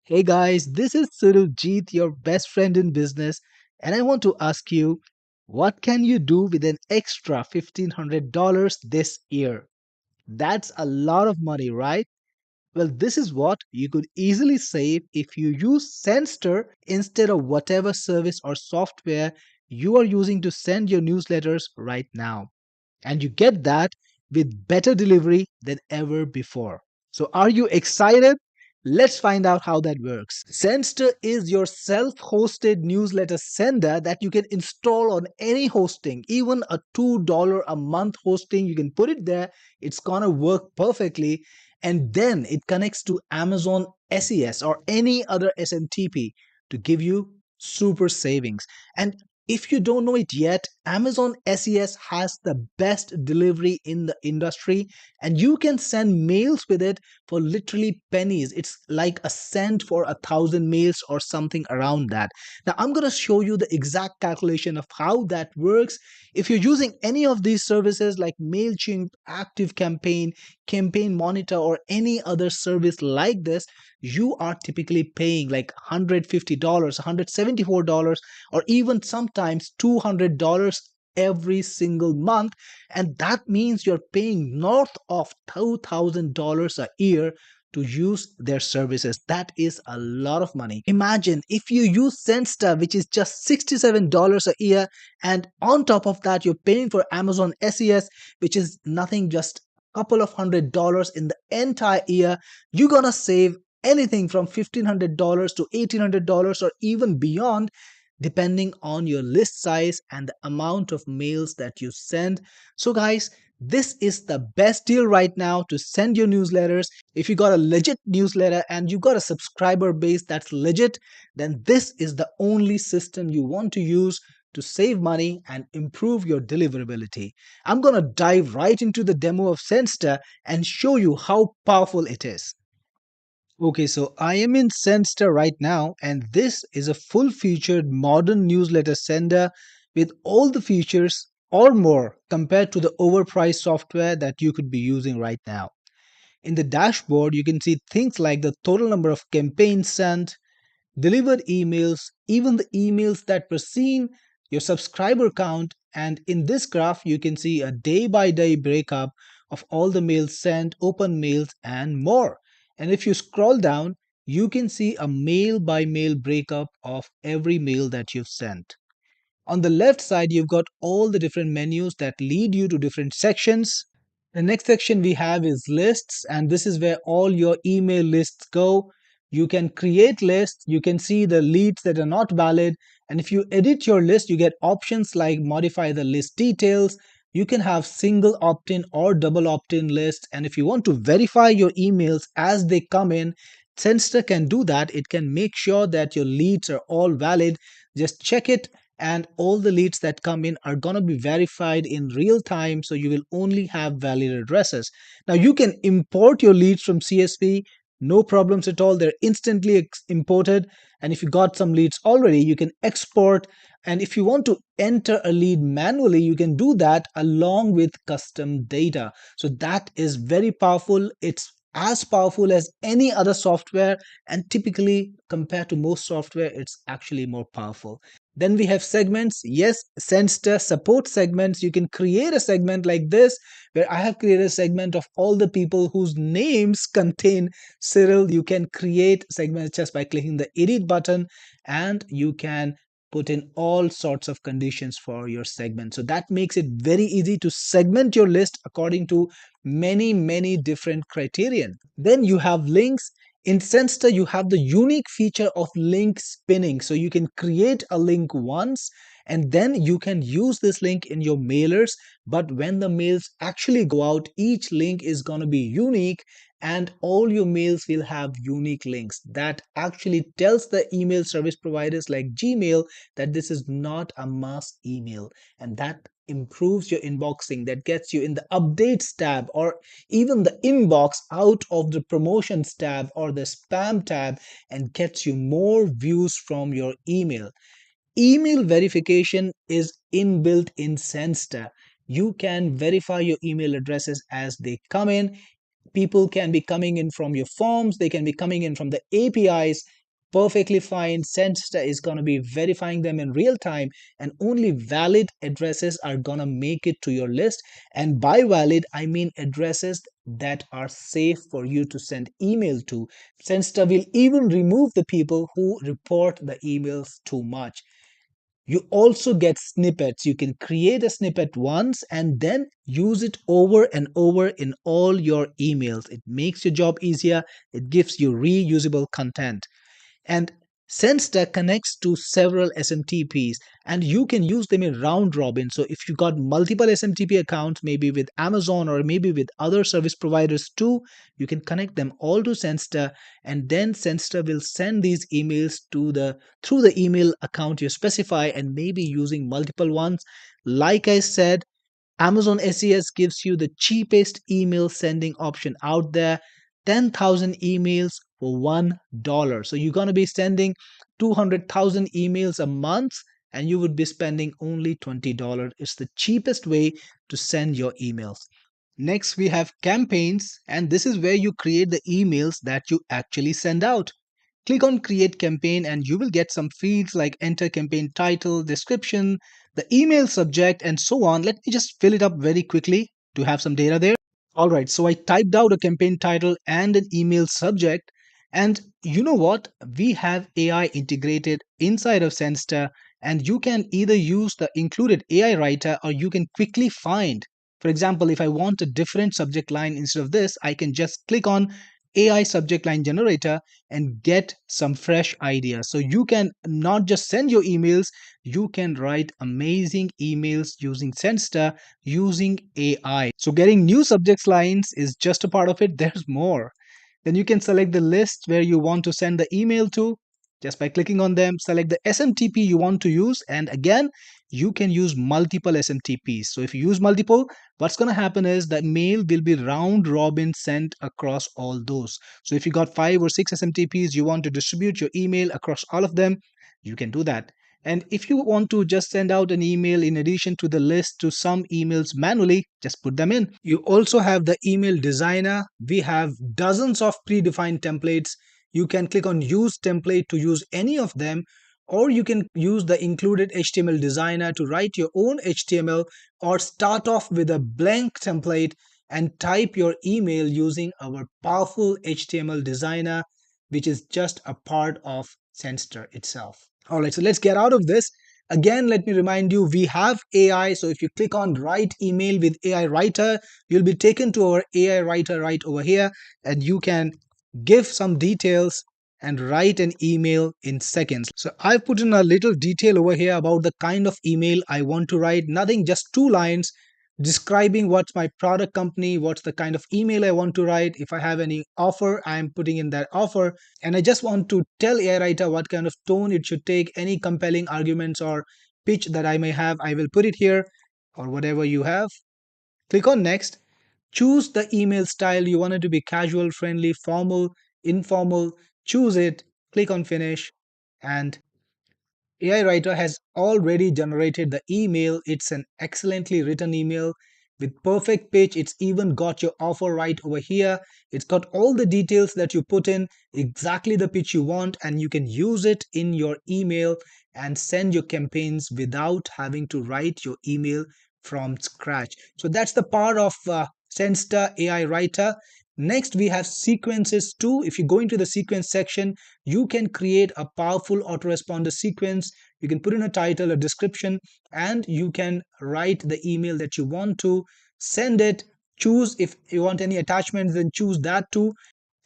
Hey guys, this is Surujit, your best friend in business, and I want to ask you, what can you do with an extra $1,500 this year? That's a lot of money, right? Well, this is what you could easily save if you use Sendster instead of whatever service or software you are using to send your newsletters right now. And you get that with better delivery than ever before. So, are you excited? Let's find out how that works. Sendster is your self hosted newsletter sender that you can install on any hosting, even a $2 a month hosting. You can put it there, it's gonna work perfectly. And then it connects to Amazon SES or any other SMTP to give you super savings. And if you don't know it yet, Amazon SES has the best delivery in the industry, and you can send mails with it for literally pennies. It's like a cent for 1,000 mails or something around that. Now, I'm going to show you the exact calculation of how that works. If you're using any of these services like MailChimp, ActiveCampaign, Campaign Monitor, or any other service like this, you are typically paying like $150, $174, or even sometimes $200 every single month. And that means you're paying north of $2,000 a year to use their services. That is a lot of money. Imagine if you use Sendster, which is just $67 a year, and on top of that, you're paying for Amazon SES, which is nothing, just a couple of $100 in the entire year. You're gonna save anything from $1,500 to $1,800 or even beyond, depending on your list size and the amount of mails that you send. So, guys, this is the best deal right now to send your newsletters. If you got a legit newsletter and you got a subscriber base that's legit, then this is the only system you want to use to save money and improve your deliverability. I'm going to dive right into the demo of Sendster and show you how powerful it is. Okay, so I am in Sendster right now, and this is a full featured modern newsletter sender with all the features or more compared to the overpriced software that you could be using right now. In the dashboard, you can see things like the total number of campaigns sent, delivered emails, even the emails that were seen, your subscriber count, and in this graph, you can see a day by day breakup of all the mails sent, open mails, and more. And if you scroll down, you can see a mail by mail breakup of every mail that you've sent. On the left side, you've got all the different menus that lead you to different sections. The next section we have is lists, and this is where all your email lists go. You can create lists, you can see the leads that are not valid, and if you edit your list, you get options like modify the list details. You can have single opt in or double opt in lists, and if you want to verify your emails as they come in, Sendster can do that. It can make sure that your leads are all valid. Just check it, and all the leads that come in are going to be verified in real time, so you will only have valid addresses. Now you can import your leads from CSV, no problems at all. They're instantly imported, and if you got some leads already, you can export. And if you want to enter a lead manually, you can do that along with custom data. So that is very powerful. It's as powerful as any other software, and typically compared to most software, it's actually more powerful. Then we have segments. Yes, Sendster support segments. You can create a segment like this, where I have created a segment of all the people whose names contain Cyril. You can create segments just by clicking the edit button, and you can put in all sorts of conditions for your segment. So that makes it very easy to segment your list according to many different criterion. Then you have links. In Sendster, you have the unique feature of link spinning. So you can create a link once, and then you can use this link in your mailers. But when the mails actually go out, each link is going to be unique, and all your mails will have unique links. That actually tells the email service providers like Gmail that this is not a mass email, and that improves your inboxing. That gets you in the updates tab or even the inbox out of the promotions tab or the spam tab, and gets you more views from your email. Email verification is inbuilt in Sendster. You can verify your email addresses as they come in. People can be coming in from your forms, they can be coming in from the APIs, perfectly fine. Sendster is going to be verifying them in real time, and only valid addresses are going to make it to your list. And by valid, I mean addresses that are safe for you to send email to. Sendster will even remove the people who report the emails too much. You also get snippets. You can create a snippet once and then use it over and over in all your emails. It makes your job easier. It gives you reusable content. And Sendster connects to several SMTPs, and you can use them in round robin. So if you got multiple SMTP accounts, maybe with Amazon or maybe with other service providers too, you can connect them all to Sendster, and then Sendster will send these emails to the through the email account you specify, and maybe using multiple ones. Like I said, Amazon SES gives you the cheapest email sending option out there, 10,000 emails for $1. So you're going to be sending 200,000 emails a month and you would be spending only $20. It's the cheapest way to send your emails. Next, we have campaigns, and this is where you create the emails that you actually send out. Click on create campaign and you will get some fields like enter campaign title, description, the email subject, and so on. Let me just fill it up very quickly to have some data there. All right, so I typed out a campaign title and an email subject. And you know what? We have AI integrated inside of Sendster, and you can either use the included AI writer or you can quickly find. For example, if I want a different subject line instead of this, I can just click on AI subject line generator and get some fresh ideas. So you can not just send your emails, you can write amazing emails using Sendster using AI. So getting new subject lines is just a part of it. There's more. Then you can select the list where you want to send the email to. Just by clicking on them, select the SMTP you want to use. And again, you can use multiple SMTPs. So if you use multiple, what's going to happen is that mail will be round robin sent across all those. So if you got 5 or 6 SMTPs, you want to distribute your email across all of them, you can do that. And if you want to just send out an email in addition to the list to some emails manually, just put them in. You also have the email designer. We have dozens of predefined templates. You can click on use template to use any of them, or you can use the included HTML designer to write your own HTML, or start off with a blank template and type your email using our powerful HTML designer, which is just a part of Sendster itself. All right, so let's get out of this. Again, let me remind you, we have AI. So if you click on write email with AI writer, you'll be taken to our AI writer right over here, and you can give some details and write an email in seconds. So I've put in a little detail over here about the kind of email I want to write. Nothing, just 2 lines describing what's my product company, what's the kind of email I want to write. If I have any offer, I'm putting in that offer. And I just want to tell AI writer what kind of tone it should take. Any compelling arguments or pitch that I may have, I will put it here, or whatever you have. Click on next. Choose the email style. You want it to be casual, friendly, formal, informal. Choose it. Click on finish. And AI Writer has already generated the email. It's an excellently written email with perfect pitch. It's even got your offer right over here. It's got all the details that you put in, exactly the pitch you want, and you can use it in your email and send your campaigns without having to write your email from scratch. So that's the part of Sendster AI Writer. Next, we have sequences too. If you go into the sequence section, you can create a powerful autoresponder sequence. You can put in a title, a description, and you can write the email that you want to send it. Choose if you want any attachments, then choose that too,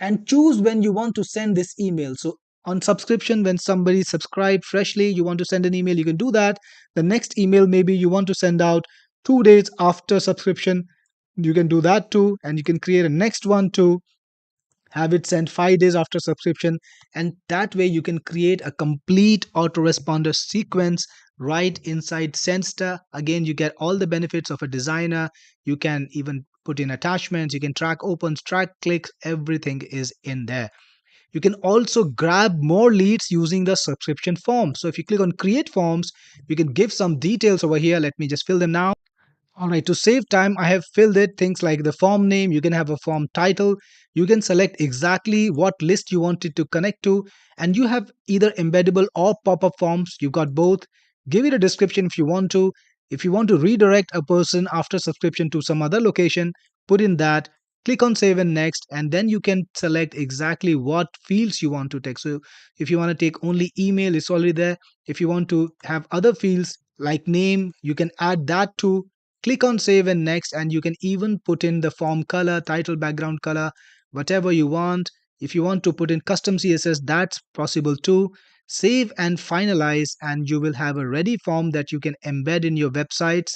and choose when you want to send this email. So on subscription, when somebody subscribed freshly, you want to send an email, you can do that. The next email maybe you want to send out 2 days after subscription, you can do that too. And you can create a next one too, have it sent 5 days after subscription, and that way you can create a complete autoresponder sequence right inside Sendster. Again, you get all the benefits of a designer. You can even put in attachments, you can track opens, track clicks, everything is in there. You can also grab more leads using the subscription form. So if you click on create forms, you can give some details over here. Let me just fill them now. All right, to save time, I have filled it things like the form name. You can have a form title. You can select exactly what list you want it to connect to. And you have either embeddable or pop up forms. You've got both. Give it a description if you want to. If you want to redirect a person after subscription to some other location, put in that. Click on save and next, and then you can select exactly what fields you want to take. So, if you want to take only email, it's already there. If you want to have other fields like name, you can add that too. Click on save and next, and you can even put in the form color, title, background color, whatever you want. If you want to put in custom CSS, that's possible too. Save and finalize, and you will have a ready form that you can embed in your websites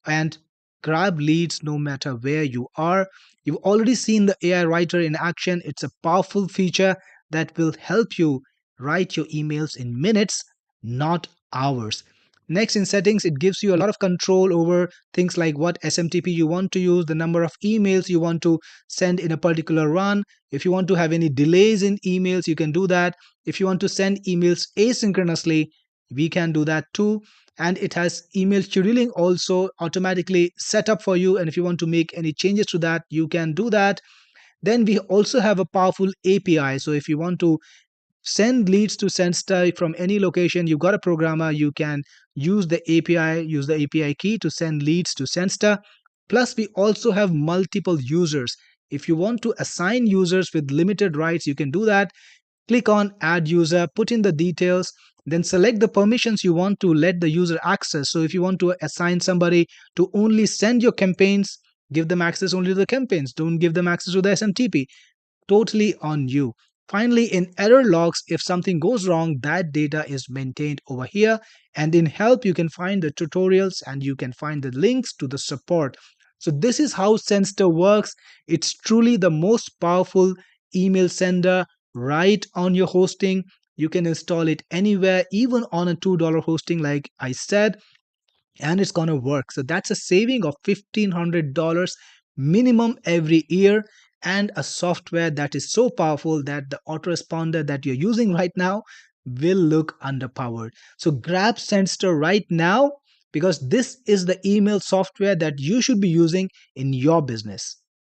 and grab leads no matter where you are. You've already seen the AI writer in action. It's a powerful feature that will help you write your emails in minutes, not hours. Next, in settings, it gives you a lot of control over things like what SMTP you want to use, the number of emails you want to send in a particular run. If you want to have any delays in emails, you can do that. If you want to send emails asynchronously, we can do that too. And it has email scheduling also automatically set up for you. And if you want to make any changes to that, you can do that. Then we also have a powerful API. So if you want to send leads to Sendster from any location, you've got a programmer, you can use the API key to send leads to Sendster. Plus, we also have multiple users. If you want to assign users with limited rights, you can do that. Click on add user, put in the details, then select the permissions you want to let the user access. So if you want to assign somebody to only send your campaigns, give them access only to the campaigns. Don't give them access to the SMTP. Totally on you. Finally, in error logs, if something goes wrong, that data is maintained over here. And in help, you can find the tutorials and you can find the links to the support. So this is how Sendster works. It's truly the most powerful email sender right on your hosting. You can install it anywhere, even on a $2 hosting, like I said, and it's going to work. So that's a saving of $1,500 minimum every year, and a software that is so powerful that the autoresponder that you're using right now will look underpowered. So grab Sendster right now, because this is the email software that you should be using in your business.